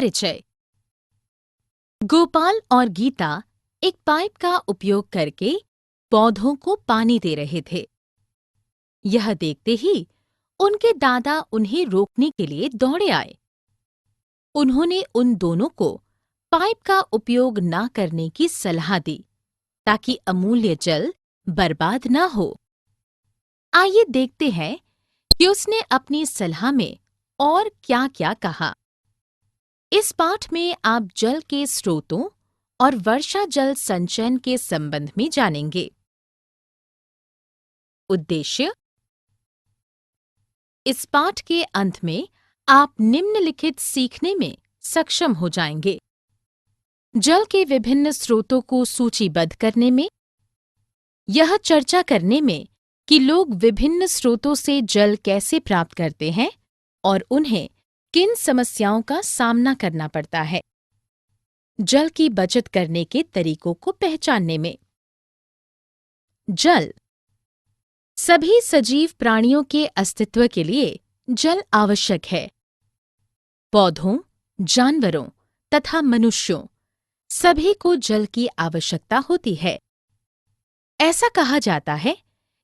परिचय। गोपाल और गीता एक पाइप का उपयोग करके पौधों को पानी दे रहे थे। यह देखते ही उनके दादा उन्हें रोकने के लिए दौड़े आए। उन्होंने उन दोनों को पाइप का उपयोग न करने की सलाह दी ताकि अमूल्य जल बर्बाद न हो। आइए देखते हैं कि उसने अपनी सलाह में और क्या-क्या कहा। इस पाठ में आप जल के स्रोतों और वर्षा जल संचयन के संबंध में जानेंगे। उद्देश्य: इस पाठ के अंत में आप निम्नलिखित सीखने में सक्षम हो जाएंगे। जल के विभिन्न स्रोतों को सूचीबद्ध करने में, यह चर्चा करने में कि लोग विभिन्न स्रोतों से जल कैसे प्राप्त करते हैं और उन्हें किन समस्याओं का सामना करना पड़ता है, जल की बचत करने के तरीकों को पहचानने में। जल। सभी सजीव प्राणियों के अस्तित्व के लिए जल आवश्यक है। पौधों, जानवरों तथा मनुष्यों सभी को जल की आवश्यकता होती है। ऐसा कहा जाता है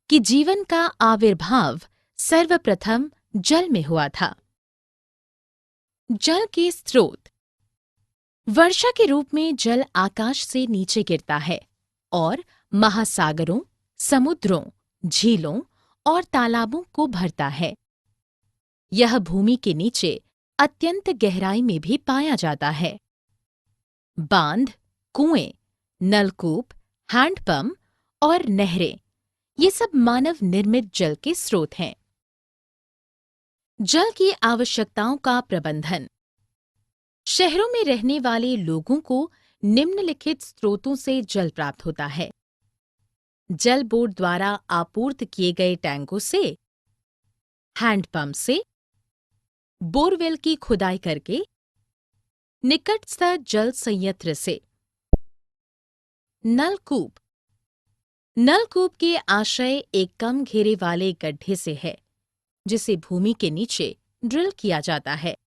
कि जीवन का आविर्भाव सर्वप्रथम जल में हुआ था। जल के स्रोत। वर्षा के रूप में जल आकाश से नीचे गिरता है और महासागरों, समुद्रों, झीलों और तालाबों को भरता है। यह भूमि के नीचे अत्यंत गहराई में भी पाया जाता है। बांध, कुएं, नलकूप, हैंडपंप और नहरें ये सब मानव निर्मित जल के स्रोत हैं। जल की आवश्यकताओं का प्रबंधन। शहरों में रहने वाले लोगों को निम्नलिखित स्रोतों से जल प्राप्त होता है। जल बोर्ड द्वारा आपूर्त किए गए टैंकों से, हैंडपंप से, बोरवेल की खुदाई करके, निकटस्थ जल संयंत्र से। नलकूप। नलकूप के आशय एक कम घेरे वाले गड्ढे से है जिसे भूमि के नीचे ड्रिल किया जाता है।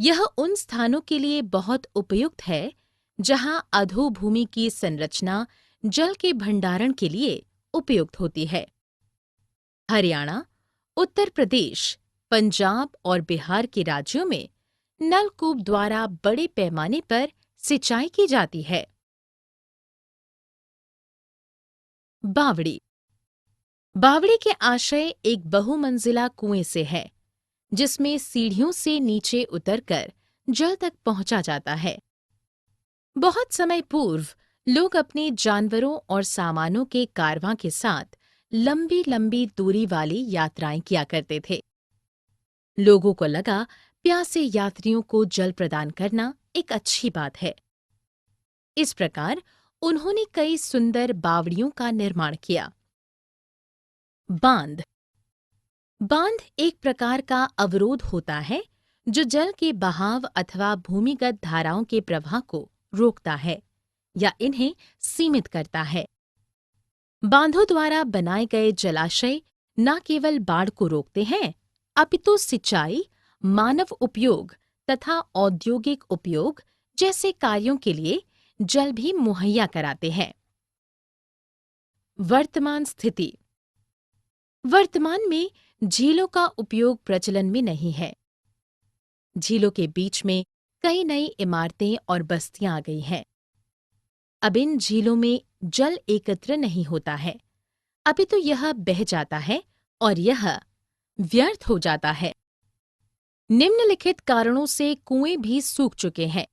यह उन स्थानों के लिए बहुत उपयुक्त है जहां अधोभूमि की संरचना जल के भंडारण के लिए उपयुक्त होती है। हरियाणा, उत्तर प्रदेश, पंजाब और बिहार के राज्यों में नलकूप द्वारा बड़े पैमाने पर सिंचाई की जाती है। बावड़ी। बावड़ी के आशय एक बहुमंजिला कुएं से है जिसमें सीढ़ियों से नीचे उतरकर जल तक पहुंचा जाता है। बहुत समय पूर्व लोग अपने जानवरों और सामानों के कारवां के साथ लंबी लंबी दूरी वाली यात्राएं किया करते थे। लोगों को लगा प्यासे यात्रियों को जल प्रदान करना एक अच्छी बात है। इस प्रकार उन्होंने कई सुंदर बावड़ियों का निर्माण किया। बांध। बांध एक प्रकार का अवरोध होता है जो जल के बहाव अथवा भूमिगत धाराओं के प्रवाह को रोकता है या इन्हें सीमित करता है। बांधों द्वारा बनाए गए जलाशय न केवल बाढ़ को रोकते हैं अपितु सिंचाई, मानव उपयोग तथा औद्योगिक उपयोग जैसे कार्यों के लिए जल भी मुहैया कराते हैं। वर्तमान स्थिति। वर्तमान में झीलों का उपयोग प्रचलन में नहीं है। झीलों के बीच में कई नई इमारतें और बस्तियां आ गई हैं। अब इन झीलों में जल एकत्र नहीं होता है, अपितु यह बह जाता है और यह व्यर्थ हो जाता है। निम्नलिखित कारणों से कुएं भी सूख चुके हैं।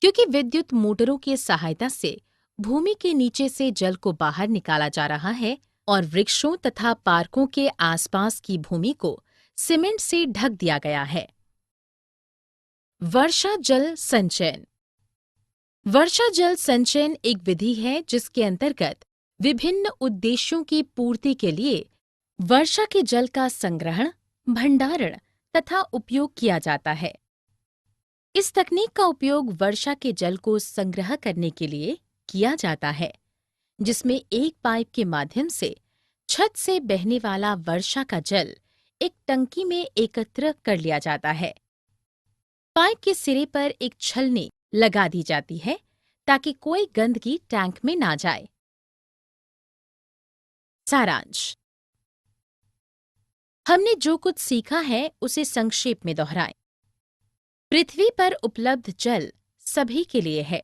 क्योंकि विद्युत मोटरों की सहायता से भूमि के नीचे से जल को बाहर निकाला जा रहा है और वृक्षों तथा पार्कों के आसपास की भूमि को सीमेंट से ढक दिया गया है। वर्षा जल संचयन। वर्षा जल संचयन एक विधि है जिसके अंतर्गत विभिन्न उद्देश्यों की पूर्ति के लिए वर्षा के जल का संग्रहण, भंडारण तथा उपयोग किया जाता है। इस तकनीक का उपयोग वर्षा के जल को संग्रह करने के लिए किया जाता है, जिसमें एक पाइप के माध्यम से छत से बहने वाला वर्षा का जल एक टंकी में एकत्र कर लिया जाता है। पाइप के सिरे पर एक छलनी लगा दी जाती है ताकि कोई गंदगी टैंक में ना जाए। सारांश। हमने जो कुछ सीखा है उसे संक्षेप में दोहराएं। पृथ्वी पर उपलब्ध जल सभी के लिए है।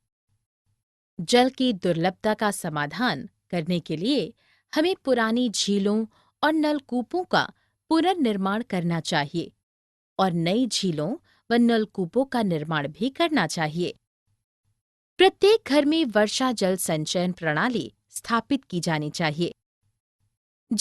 जल की दुर्लभता का समाधान करने के लिए हमें पुरानी झीलों और नलकूपों का पुनर्निर्माण करना चाहिए और नई झीलों व नलकूपों का निर्माण भी करना चाहिए। प्रत्येक घर में वर्षा जल संचयन प्रणाली स्थापित की जानी चाहिए।